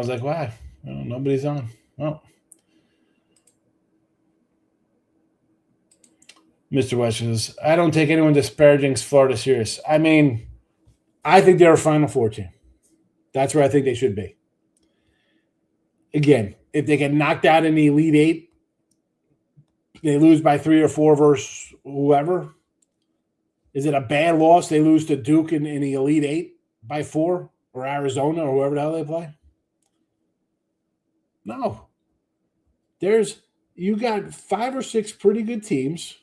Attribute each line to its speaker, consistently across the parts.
Speaker 1: was like, why? Well, nobody's on. Well, Mr. West says, I don't take anyone disparaging Florida serious. I mean, I think they're a Final Four team. That's where I think they should be. Again, if they get knocked out in the Elite Eight, they lose by 3 or 4 versus whoever. Is it a bad loss? They lose to Duke in the Elite Eight by 4 or Arizona or whoever the hell they play? No. You got 5 or 6 pretty good teams.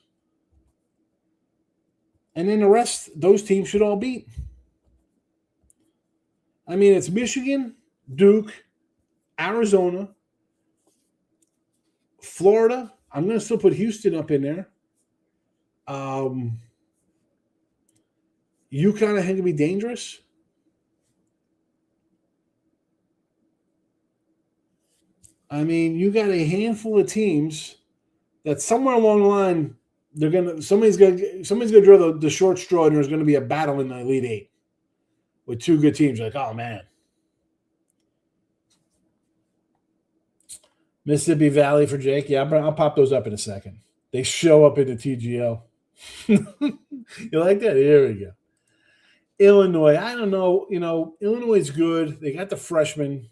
Speaker 1: And then the rest, those teams should all beat. I mean, it's Michigan, Duke, Arizona, Florida. I'm going to still put Houston up in there. UConn, I think, can be dangerous. I mean, you got a handful of teams that somewhere along the line, somebody's gonna draw the short straw, and there's gonna be a battle in the Elite Eight with 2 good teams. Like, oh man. Mississippi Valley for Jake. Yeah, I'll pop those up in a second. They show up in the TGL. You like that? Here we go. Illinois. I don't know. Illinois is good. They got the freshmen.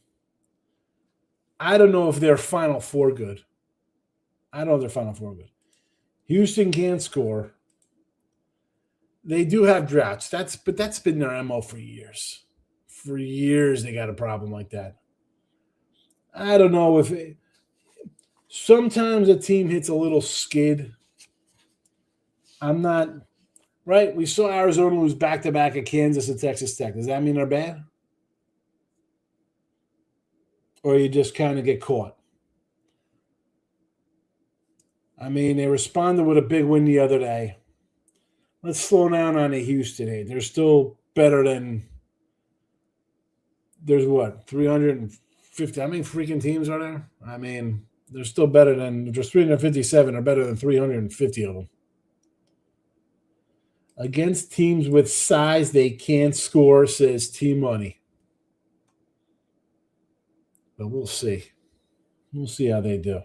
Speaker 1: I don't know if they're Final Four good. I don't know if they're Final Four good. Houston can't score. They do have droughts. But that's been their MO for years. For years, they got a problem like that. I don't know if sometimes a team hits a little skid. I'm not right. We saw Arizona lose back-to-back at Kansas and Texas Tech. Does that mean they're bad? Or you just kind of get caught? I mean, they responded with a big win the other day. Let's slow down on the Houston 8. They're still better than – there's what, 350 – how many freaking teams are there? I mean, they're still better than – there's 357 are better than 350 of them. Against teams with size, they can't score, says T-Money. But we'll see. We'll see how they do.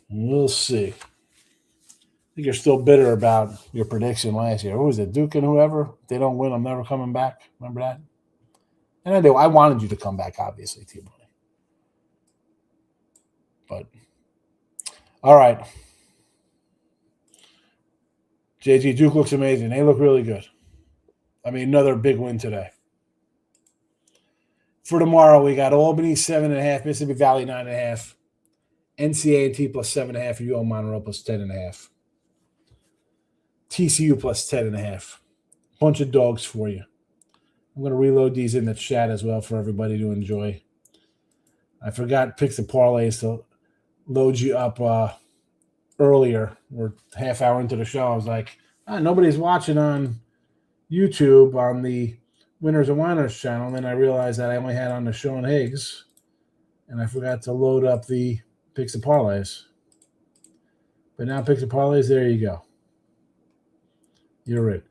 Speaker 1: We'll see. I think you're still bitter about your prediction last year. What was it, Duke and whoever? If they don't win, I'm never coming back. Remember that? And I wanted you to come back, obviously, T-Money. But, all right. JG, Duke looks amazing. They look really good. I mean, another big win today. For tomorrow, we got Albany 7.5, Mississippi Valley 9.5, NCA&T plus 7.5, UL Monroe plus 10.5, TCU plus 10.5. Bunch of dogs for you. I'm going to reload these in the chat as well for everybody to enjoy. I forgot picks and parlays to load you up earlier. We're half hour into the show. I was like, nobody's watching on YouTube on the Winners and Whiners channel. And then I realized that I only had on the Sean Higgs, and I forgot to load up the picks and parlays. But now picks and parlays, there you go. You're in.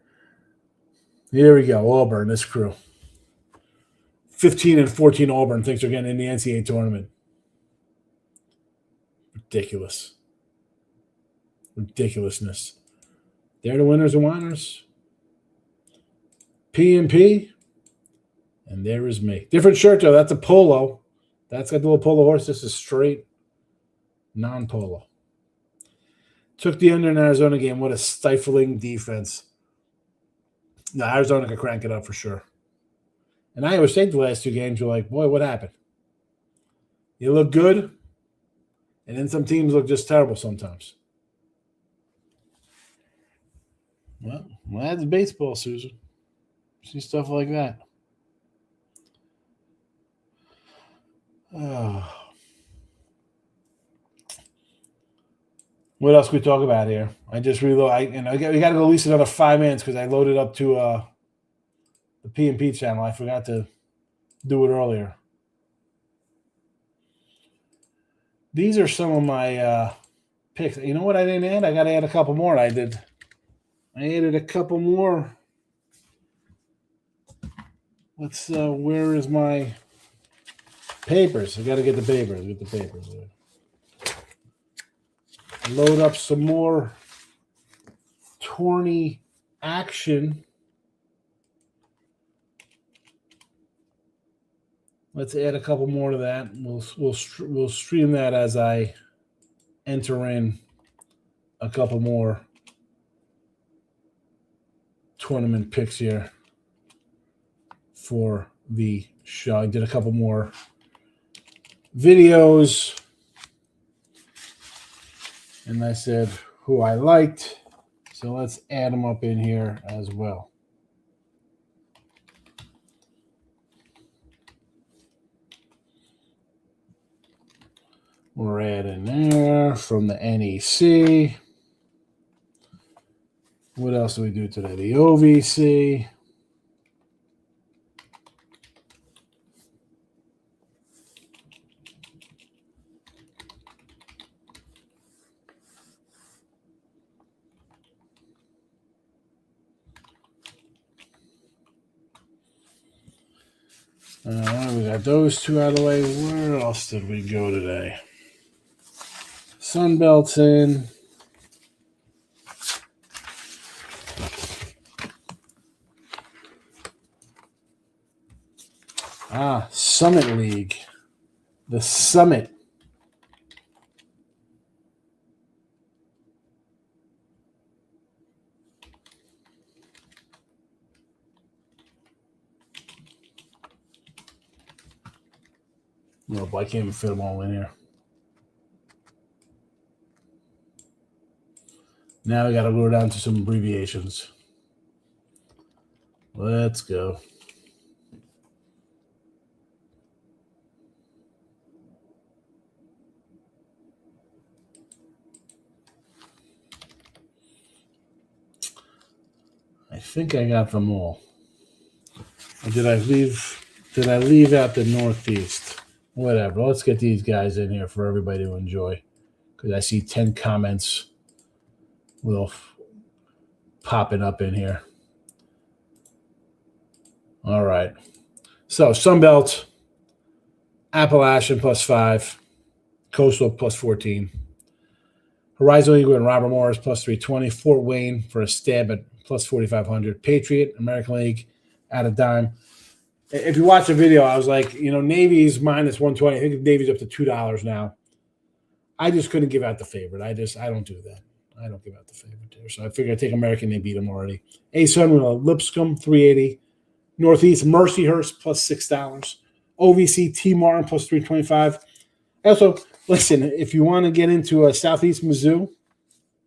Speaker 1: Here we go. Auburn, this crew. 15-14 Auburn thinks they're getting in the NCAA tournament. Ridiculous. Ridiculousness. They're the Winners and Whiners. PnP. And there is me. Different shirt, though. That's a polo. That's got the little polo horse. This is straight non-polo. Took the under in Arizona game. What a stifling defense. No, Arizona could crank it up for sure. And Iowa State the last 2 games, you're like, boy, what happened? You look good, and then some teams look just terrible sometimes. Well, that's baseball, Susan. See stuff like that. Oh. What else can we talk about here? I just reload. We got to go at least another 5 minutes because I loaded up to the pnp channel. I forgot to do it earlier. These are some of my picks. You know what I didn't add? I got to add a couple more. I added a couple more Let's. Where is my papers? I got to get the papers. Get the papers. Load up some more tourney action. Let's add a couple more to that. We'll stream that as I enter in a couple more tournament picks here for the show. I did a couple more videos, and I said who I liked. So let's add them up in here as well. We're adding there from the NEC. What else do we do today? The OVC. We got those two out of the way. Where else did we go today? Sunbelt's in. Summit League. The Summit. Nope, I can't even fit them all in here. Now we got to go down to some abbreviations. Let's go. I think I got them all. Or did I leave out the Northeast? Whatever. Let's get these guys in here for everybody to enjoy. Because I see 10 comments popping up in here. All right. So Sunbelt, Appalachian +5, Coastal +14, Horizon Eagle and Robert Morris +320, Fort Wayne for a stab at +4,500, Patriot, American League at a dime. If you watch the video, I was like, Navy's -120. I think Navy's up to $2 now. I just couldn't give out the favorite. I don't do that. I don't give out the favorite there. So I figured I'd take American. They beat them already. ASUN with Lipscomb, 380. Northeast, Mercyhurst +$6. OVC, T. Martin +325. Also, listen, if you want to get into a Southeast Mizzou,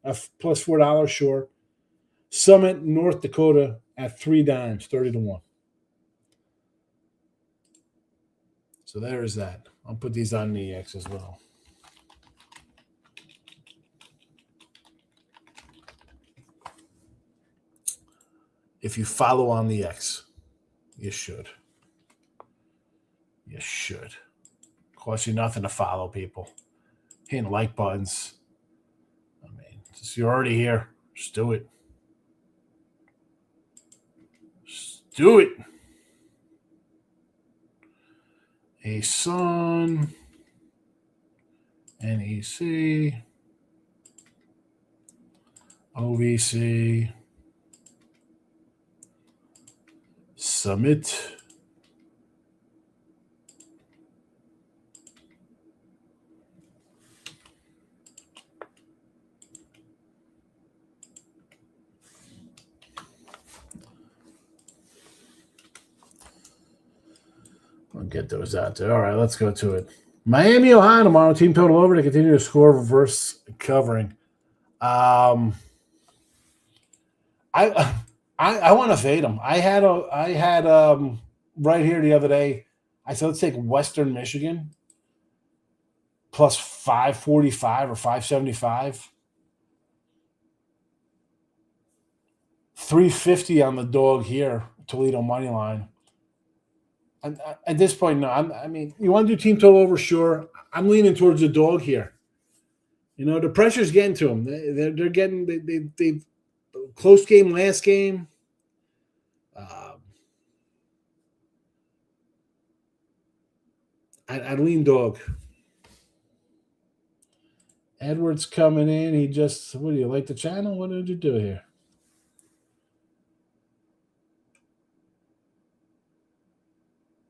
Speaker 1: +$4, sure. Summit, North Dakota at 3 dimes, 30 to 1. So there is that. I'll put these on the X as well. If you follow on the X, you should. You should. Cost you nothing to follow people. Hitting like buttons. I mean, since you're already here, just do it. Just do it. ASUN, NEC, OVC, Summit, I'll get those out there. All right, let's go to it. Miami, Ohio tomorrow. Team total over to continue to score reverse covering. I want to fade them. I had right here the other day. I said let's take Western Michigan +545 or 575. 350 on the dog here, Toledo money line. At this point, no. I mean, you want to do team total over? Sure. I'm leaning towards the dog here. The pressure's getting to them. They're getting they close game last game. I'd lean dog. Edward's coming in. He just, what do you like the channel? What did you do here?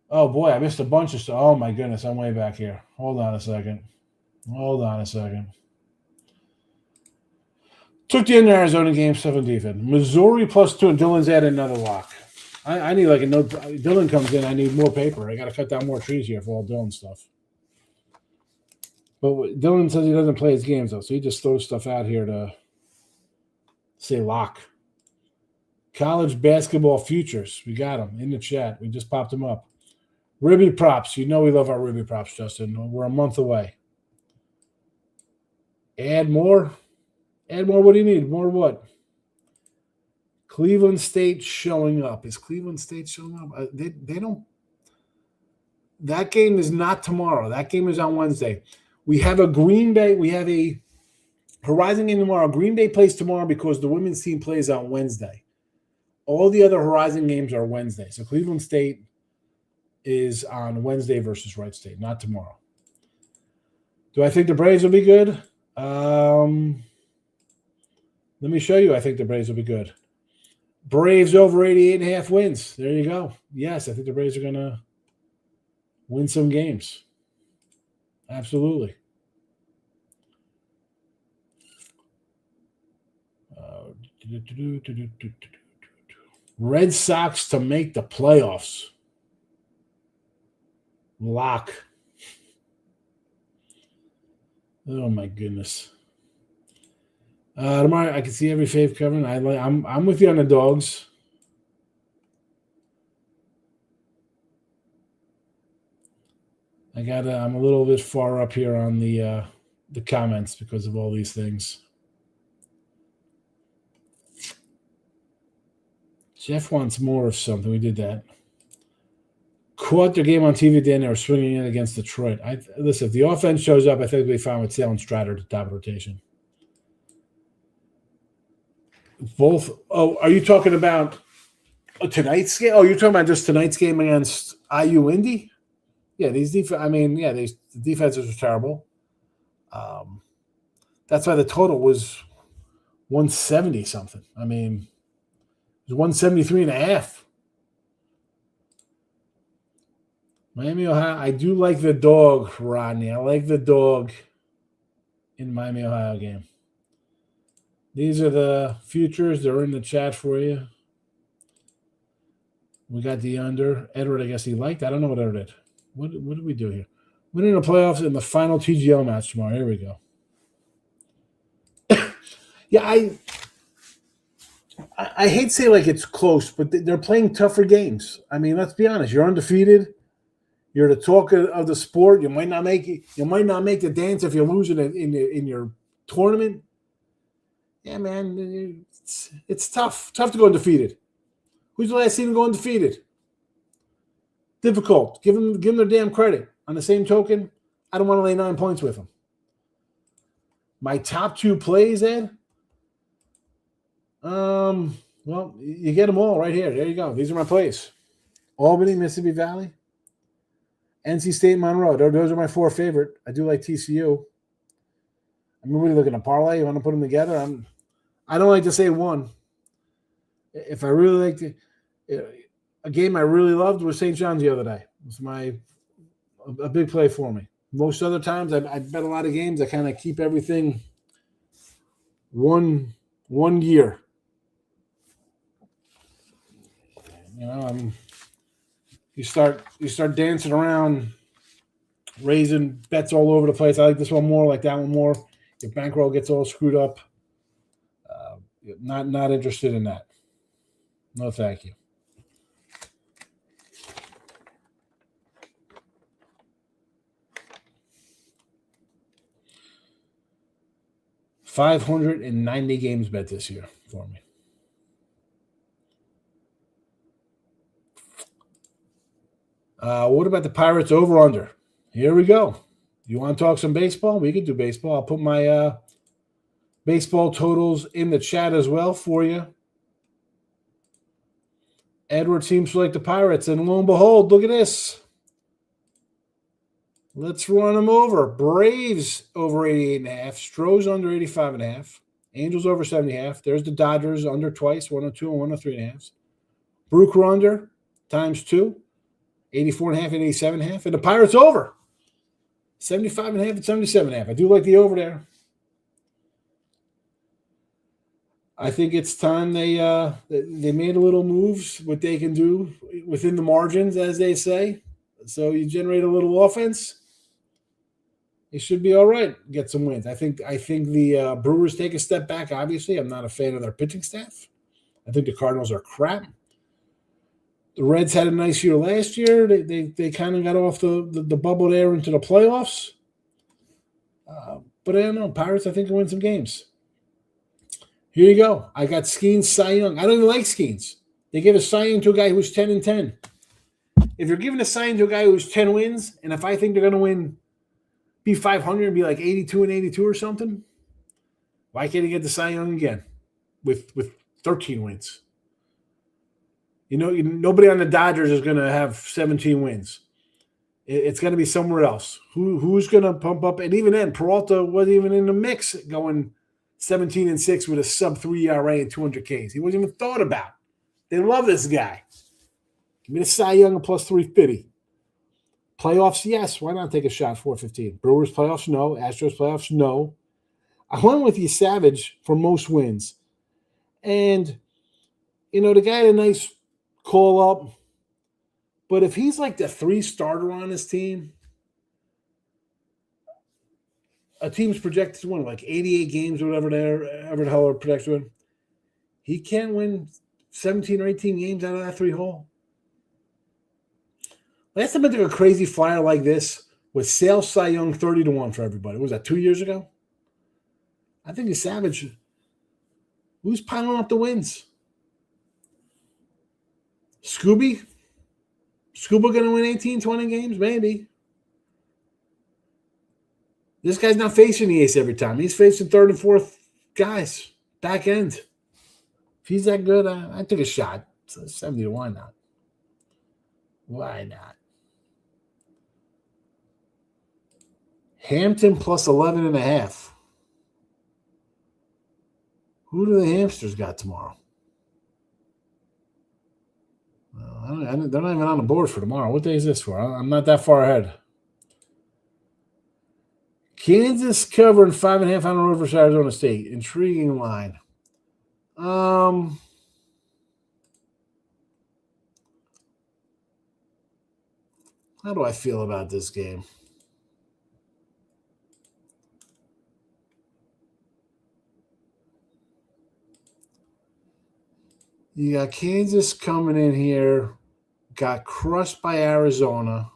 Speaker 1: Oh, boy, I missed a bunch of stuff. Oh, my goodness, I'm way back here. Hold on a second. Took the end Arizona game, 7 defense. Missouri +2, and Dylan's added another lock. I need like a note. Dylan comes in, I need more paper. I got to cut down more trees here for all Dylan stuff. But Dylan says he doesn't play his games, though, so he just throws stuff out here to say lock. College basketball futures. We got them in the chat. We just popped them up. Ribby props. You know we love our Ribby props, Justin. We're a month away. Add more. Add more. What do you need? More what? Cleveland State showing up. Is Cleveland State showing up? They don't. That game is not tomorrow. That game is on Wednesday. We have a Green Bay. We have a Horizon game tomorrow. Green Bay plays tomorrow because the women's team plays on Wednesday. All the other Horizon games are Wednesday. So Cleveland State is on Wednesday versus Wright State, not tomorrow. Do I think the Braves will be good? Let me show you. I think the Braves will be good. Braves over 88.5 wins. There you go. Yes, I think the Braves are going to win some games. Absolutely. Red Sox to make the playoffs. Lock. Oh my goodness. Tomorrow I can see every fave covering. I'm with you on the dogs. I'm a little bit far up here on the comments because of all these things. Jeff wants more of something. We did that. Caught their game on TV then. They were swinging in against Detroit. Listen, if the offense shows up, I think we'll be fine with Sale and Strider at the top of rotation. Both. Oh, are you talking about tonight's game? Oh, you're talking about just tonight's game against IU Indy? Yeah, these the defenses are terrible. That's why the total was 170 something. I mean, it was 173.5. Miami, Ohio. I do like the dog, Rodney. I like the dog in Miami, Ohio game. These are the futures. They're in the chat for you. We got the under. Edward, I guess he liked. I don't know what Edward did. What did we do here? Winning the playoffs in the final TGL match tomorrow. Here we go. Yeah, I hate to say like it's close, but they're playing tougher games. I mean, let's be honest. You're undefeated. You're the talk of the sport. You might not make it. You might not make the dance if you're losing in your tournament. Yeah, man, it's tough. Tough to go undefeated. Who's the last team to go undefeated? Difficult. Give them their damn credit. On the same token, I don't want to lay 9 points with them. My top 2 plays, Ed. Well, you get them all right here. There you go. These are my plays. Albany, Mississippi Valley, NC State, Monroe. Those are my 4 favorite. I do like TCU. I'm really looking at parlay. You want to put them together? I don't like to say one. If I really like a game I really loved was St. John's the other day. It was a big play for me. Most other times I bet a lot of games. I kind of keep everything one year. You know, you start dancing around, raising bets all over the place. I like this one more, like that one more. Your bankroll gets all screwed up. Not interested in that. No, thank you. $590 games bet this year for me. What about the Pirates over under? Here we go. You want to talk some baseball? We can do baseball. I'll put my baseball totals in the chat as well for you. Edward seems to like the Pirates, and lo and behold, look at this. Let's run them over. Braves over 88.5. Stros under 85.5. Angels over 70.5. There's the Dodgers under twice, 102 and 103.5. Brooker under times 2, 84.5 and 87.5. And the Pirates over 75.5 and 77.5. I do like the over there. I think it's time they made a little moves, what they can do within the margins, as they say. So you generate a little offense, it should be all right. Get some wins. I think the Brewers take a step back. Obviously, I'm not a fan of their pitching staff. I think the Cardinals are crap. The Reds had a nice year last year. They kind of got off the bubble there into the playoffs. But I don't know. Pirates, I think, will win some games. Here you go. I got Skeens Cy Young. I don't even like Skeens. They give a Cy Young to a guy who's 10-10. If you're giving a Cy Young to a guy who's 10 wins, and if I think they're going to be 500 and be like 82 and 82 or something, why can't he get the Cy Young again with 13 wins? Nobody on the Dodgers is going to have 17 wins. It's going to be somewhere else. Who's going to pump up? And even then, Peralta wasn't even in the mix going 17-6 with a sub-3 ERA and 200 Ks. He wasn't even thought about. They love this guy. Give me the Cy Young and plus 350. Playoffs, yes. Why not take a shot? 415. Brewers playoffs, no. Astros playoffs, no. I went with you, Savage, for most wins. And, the guy had a nice call up. But if he's like the 3 starter on his team, a team's projected to win like 88 games or whatever the hell are projected to win. He can't win 17 or 18 games out of that 3-hole. Last time I took a crazy flyer like this was Sale Cy Young 30-1 for everybody. What was that, 2 years ago? I think it's Savage. Who's piling up the wins? Scooby? Scuba going to win 18, 20 games? Maybe. This guy's not facing the ace every time. He's facing third and fourth guys, back end. If he's that good, I took a shot. So 70-1, why not? Why not? Hampton plus 11.5. Who do the Hamsters got tomorrow? They're not even on the board for tomorrow. What day is this for? I'm not that far ahead. Kansas covering 5.5 on the road versus Arizona State. Intriguing line. How do I feel about this game? You got Kansas coming in here, got crushed by Arizona.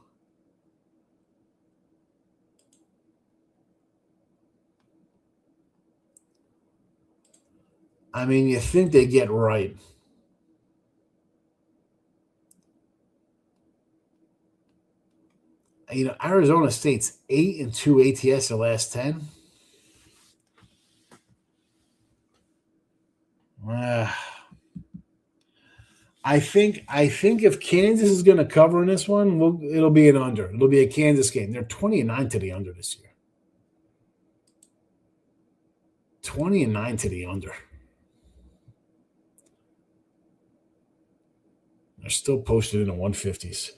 Speaker 1: I mean, you think they get right. Arizona State's 8-2 ATS the last 10. I think if Kansas is going to cover in this one, it'll be an under. It'll be a Kansas game. They're 20-9 to the under this year. 20-9 to the under. They're still posted in the 150s.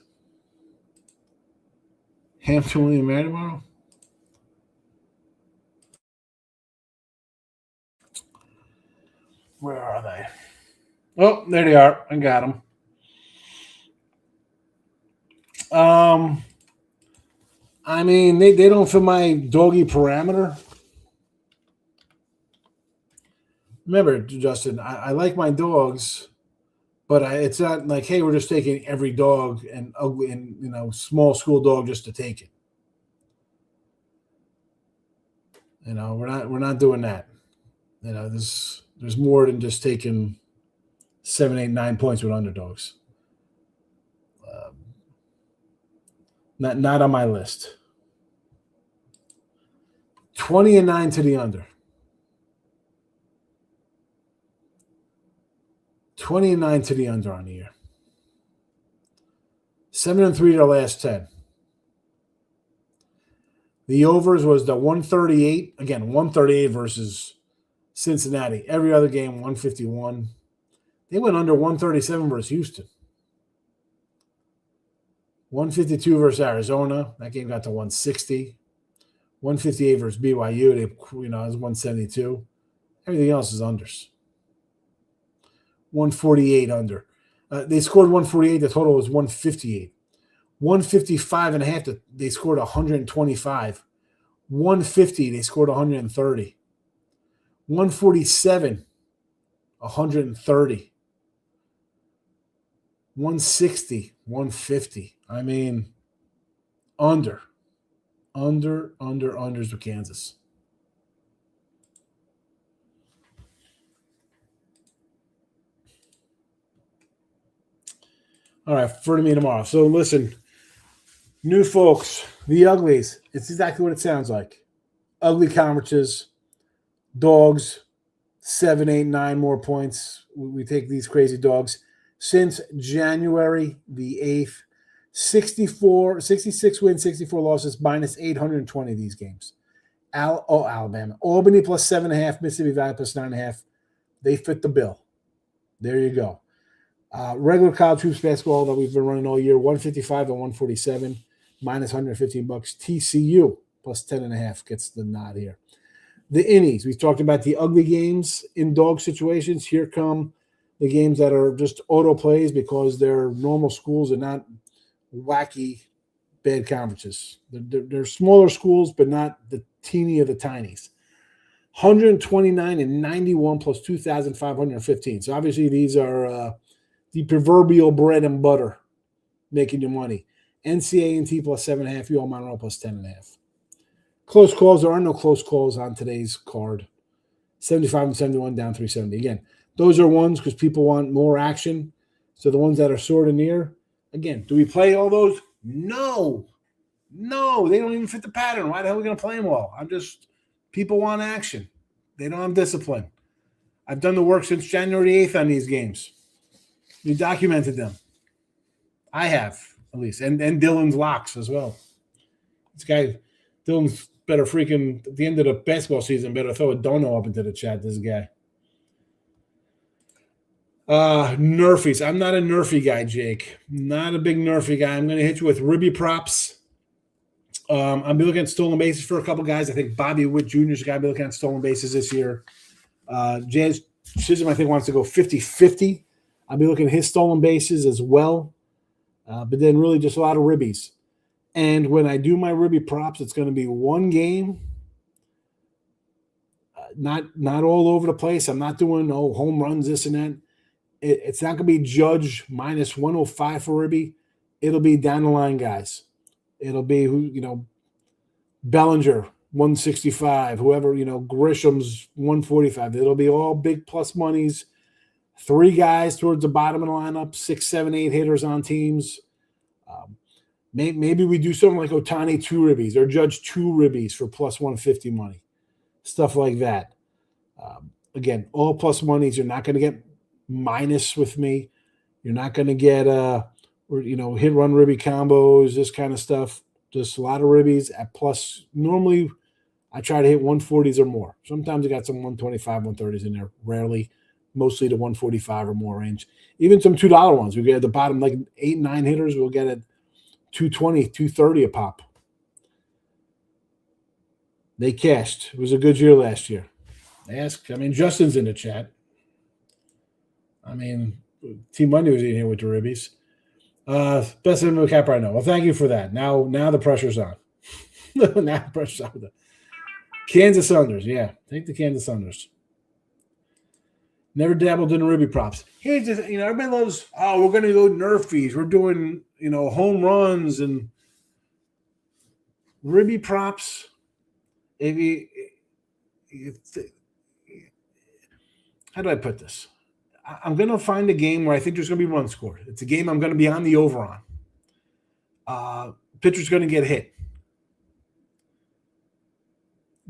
Speaker 1: Hampton William Mary tomorrow? Where are they? Oh, there they are. I got them. I mean, they don't fit my doggy parameter. Remember, Justin, I like my dogs, but it's not like, hey, we're just taking every dog and ugly and small school dog just to take it. We're not doing that. There's more than just taking 7, 8, 9 points with underdogs. Not on my list. 20-9 to the under. 20-9 to the under on the year. 7-3 their last 10. The overs was the 138. Again, 138 versus Cincinnati. Every other game, 151. They went under 137 versus Houston. 152 versus Arizona. That game got to 160. 158 versus BYU. It was 172. Everything else is unders. 148 under. They scored 148. The total was 158. 155 and a half. They scored 125. 150. They scored 130. 147. 130. 160. 150. I mean, unders with Kansas. All right, for me tomorrow. So listen, new folks, the uglies. It's exactly what it sounds like. Ugly conferences, dogs, 7, 8, 9 more points. We take these crazy dogs. Since January the 8th, 66 wins, 64 losses, minus 820 these games. Alabama. Albany plus 7.5, Mississippi Valley plus 9.5. They fit the bill. There you go. Regular college hoops basketball that we've been running all year, 155 and 147, minus $115. TCU plus 10.5 gets the nod here. The innies, we talked about the ugly games in dog situations. Here come the games that are just auto plays because they're normal schools and not wacky bad conferences. They're smaller schools, but not the teeny of the tinies. 129 and 91 plus 2,515. So obviously these are the proverbial bread and butter making your money. NCA&T plus 7.5, UL Monroe plus 10.5. Close calls. There are no close calls on today's card. 75 and 71 down 370. Again, those are ones because people want more action. So the ones that are sort of near. Again, do we play all those? No, they don't even fit the pattern. Why the hell are we going to play them all? People want action. They don't have discipline. I've done the work since January 8th on these games. We documented them. I have, at least. And Dylan's locks as well. This guy, Dylan's better freaking, at the end of the basketball season, better throw a dono up into the chat, this guy. Nerfies. I'm not a Nerfy guy, Jake. Not a big Nerfy guy. I'm going to hit you with Ribby props. I'll be looking at stolen bases for a couple guys. I think Bobby Witt Jr. is going to be looking at stolen bases this year. Jazz Chisholm, I think, wants to go 50-50. I'll be looking at his stolen bases as well. But then really just a lot of ribbies. And when I do my Ribby props, it's going to be one game. Not all over the place. I'm not doing home runs, this and that. It's not going to be Judge minus 105 for Ribby. It'll be down the line guys. It'll be Bellinger 165, whoever, Grisham's 145. It'll be all big plus monies. 3 guys towards the bottom of the lineup, 6, 7, 8 hitters on teams. Maybe we do something like Ohtani 2 ribbies or Judge 2 ribbies for plus 150 money. Stuff like that. Again, all plus monies. You're not going to get minus with me. You're not going to get hit run ribby combos, this kind of stuff. Just a lot of ribbies at plus. Normally, I try to hit 140s or more. Sometimes I got some 125, 130s in there. Rarely, mostly the 145 or more range. Even some $2 ones. We get at the bottom like 8, 9 hitters. We'll get at 220, 230 a pop. They cashed. It was a good year last year. Justin's in the chat. Team Monday was in here with the ribbies. Best in the cap right now. Well, thank you for that. Now the pressure's on. Now the pressure's on. Kansas unders. Yeah, take the Kansas unders. Never dabbled in Ribby props. Here's just, everybody loves, we're going to go Nerfies. We're doing, home runs and Ribby props. How do I put this? I'm going to find a game where I think there's going to be runs scored. It's a game I'm going to be on the over on. Pitcher's going to get hit.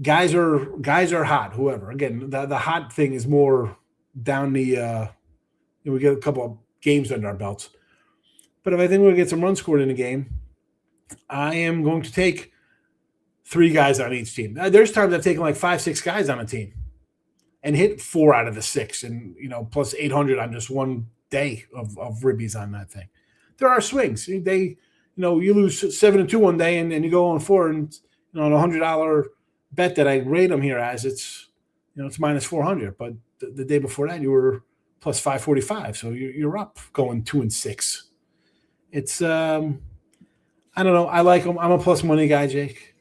Speaker 1: Guys are hot, whoever. Again, the hot thing is more down the we get a couple of games under our belts. But if I think we'll get some runs scored in a game, I am going to take 3 guys on each team. There's times I've taken like 5, 6 guys on a team and hit 4 out of the 6 and, plus 800 on just one day of ribbies on that thing. There are swings. You lose 7-2 one day and you go on 4 and, on a $100 bet that I rate them here as it's minus 400. But the day before that, you were plus 545. So you're up going 2-6. It's, I don't know. I like them. I'm a plus money guy, Jake.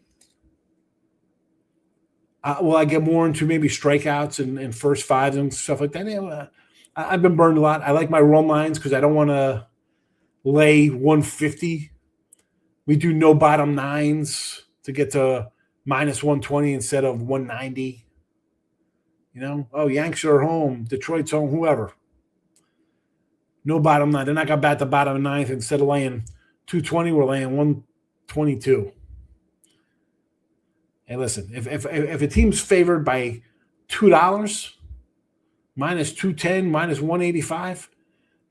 Speaker 1: Will I get more into maybe strikeouts and first fives and stuff like that? Yeah, I've been burned a lot. I like my run lines because I don't want to lay 150. We do no bottom nines to get to minus 120 instead of 190. Yanks are home, Detroit's home, whoever. No bottom nine. They're not going to bat the bottom ninth. Instead of laying 220, we're laying 122. Hey, listen, if a team's favored by $2, minus 210, minus 185,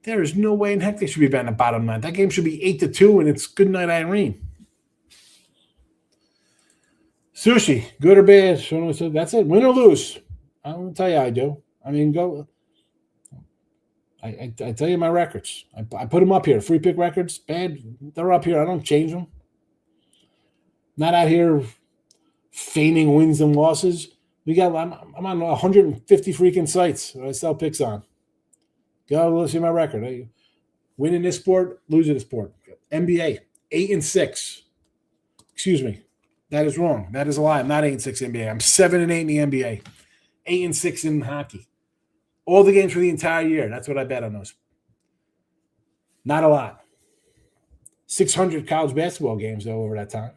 Speaker 1: there is no way in heck they should be betting the bottom nine. That game should be 8-2, and it's good night, Irene. Sushi, good or bad? That's it. Win or lose. I'm going to tell you I do. I mean, go. I tell you my records. I put them up here. Free pick records, bad. They're up here. I don't change them. Not out here feigning wins and losses. I'm on 150 freaking sites that I sell picks on. Go see my record. I win in this sport, lose in this sport. NBA, 8-6. Excuse me. That is wrong. That is a lie. I'm not 8-6 NBA. I'm 7-8 in the NBA. 8-6 in hockey. All the games for the entire year. That's what I bet on those. Not a lot. 600 college basketball games, though, over that time.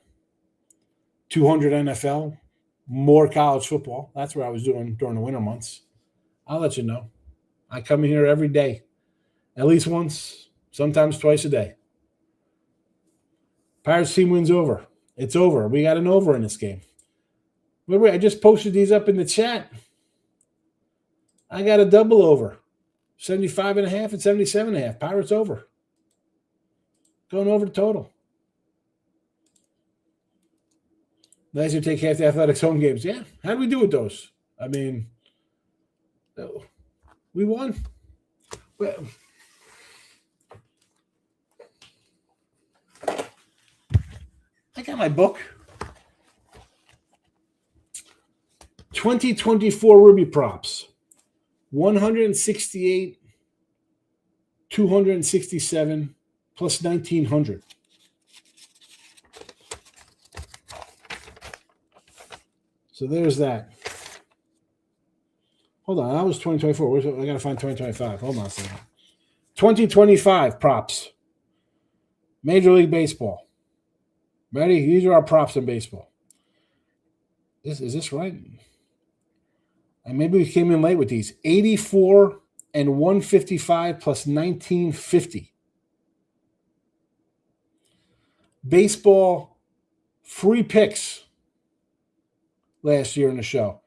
Speaker 1: 200 NFL. More college football. That's what I was doing during the winter months. I'll let you know. I come in here every day. At least once, sometimes twice a day. Pirates team wins over. It's over. We got an over in this game. Wait, I just posted these up in the chat. I got a double over. 75.5 and 77.5. Pirates over. Going over the total. Nice to take half the Athletics home games. Yeah. How do we do with those? I mean, we won. Well, I got my book. 2024 Ruby props. 168, 267, plus 1,900. So there's that. Hold on, that was 2024. I got to find 2025. Hold on a second. 2025 props. Major League Baseball. Ready? These are our props in baseball. Is this right? And maybe we came in late with these. 84 and 155 plus 1950. Baseball free picks last year in the show.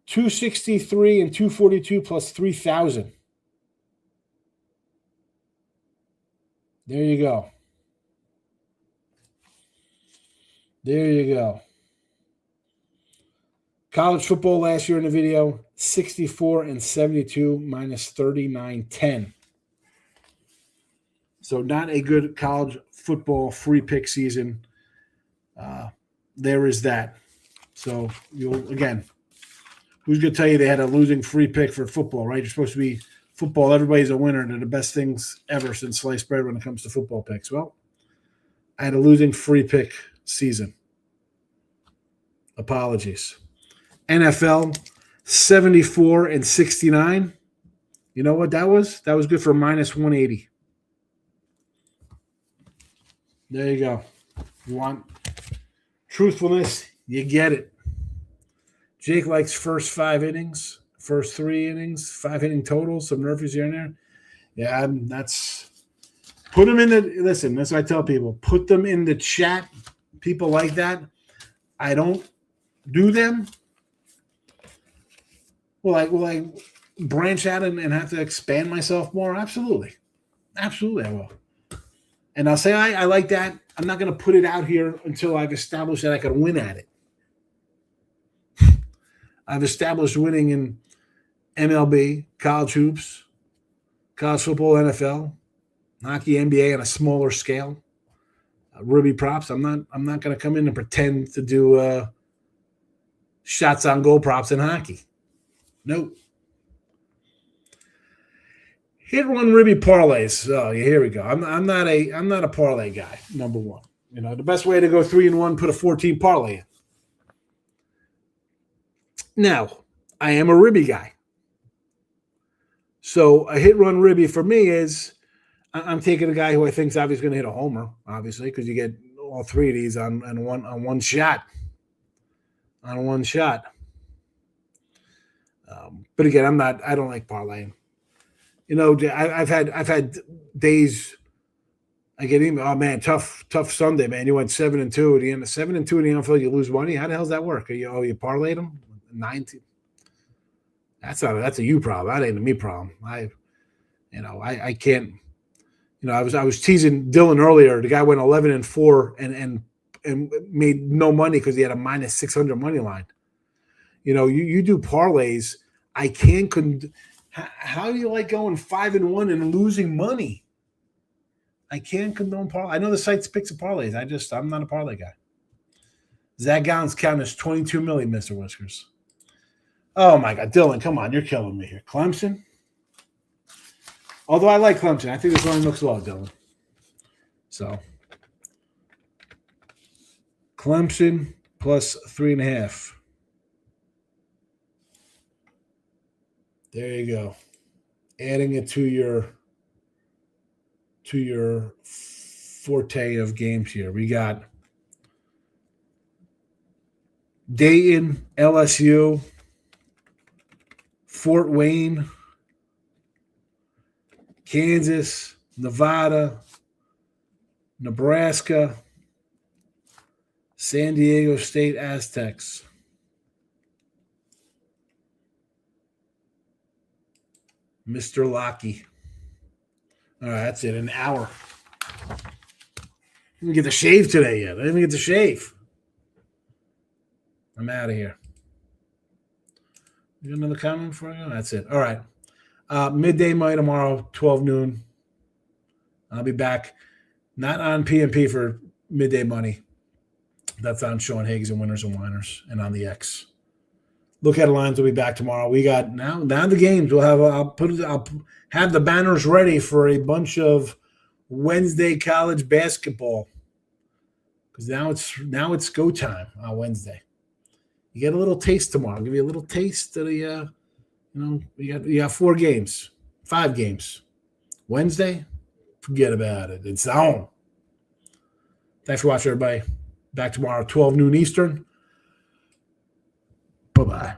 Speaker 1: 263 and 242 plus 3,000. There you go. There you go. College football last year in the video, 64 and 72 minus 39.10. So not a good college football free pick season. There is that. So again, who's going to tell you they had a losing free pick for football, right? You're supposed to be football. Everybody's a winner. They're the best things ever since sliced bread when it comes to football picks. Well, I had a losing free pick season. Apologies. NFL, 74 and 69. You know what that was? That was good for minus 180. There you go. You want truthfulness, you get it. Jake likes first 5 innings, first 3 innings, 5-inning totals, some Murphys here and there. Yeah, that's – put them in the – listen, that's what I tell people. Put them in the chat. People like that. I don't do them. Will I branch out and have to expand myself more? Absolutely. Absolutely, I will. And I'll say I like that. I'm not going to put it out here until I've established that I can win at it. I've established winning in MLB, college hoops, college football, NFL, hockey, NBA on a smaller scale. Ruby props. I'm not going to come in and pretend to do shots on goal props in hockey. Nope. Hit one Ruby parlays. Oh, yeah, here we go. I'm not a parlay guy. Number one. The best way to go 3-1, put a 14 parlay in. Now, I am a Ribby guy. So a hit run Ribby for me is I'm taking a guy who I think is obviously going to hit a homer, obviously, because you get all three of these on one shot. On one shot. But again, I don't like parlaying. I've had days I get email, oh man, tough Sunday, man. You went 7-2 at the end. 7-2 and you don't feel like you lose money. How the hell does that work? You parlayed them? 19. That's a you problem. That ain't a me problem. I can't. I was teasing Dylan earlier. The guy went 11-4 and made no money because he had a minus 600 money line. You do parlays. I can't. How do you like going 5-1 and losing money? I can't condone parlay. I know the site picks a parlays. I'm not a parlay guy. Zach Gallon's count is 22 million, Mr. Whiskers. Oh my God, Dylan, come on, you're killing me here. Clemson. Although I like Clemson, I think this line looks low, Dylan. So Clemson plus 3.5. There you go. Adding it to your forte of games here. We got Dayton, LSU, Fort Wayne, Kansas, Nevada, Nebraska, San Diego State Aztecs. Mr. Lockey. All right, that's it. An hour. I didn't get to shave today yet. I didn't get to shave. I'm out of here. You got another comment for you? That's it. All right. Midday money tomorrow, 12 noon. I'll be back. Not on PNP for midday money. That's on Sean Higgs and Winners and Whiners and on the X. Look at the lines. We'll be back tomorrow. We got now the games. We'll have. I'll have the banners ready for a bunch of Wednesday college basketball because now it's go time on Wednesday. You get a little taste tomorrow. I'll give you a little taste of the. You got 4 games, 5 games. Wednesday, forget about it. It's on. Thanks for watching, everybody. Back tomorrow, 12 noon Eastern. Bye-bye.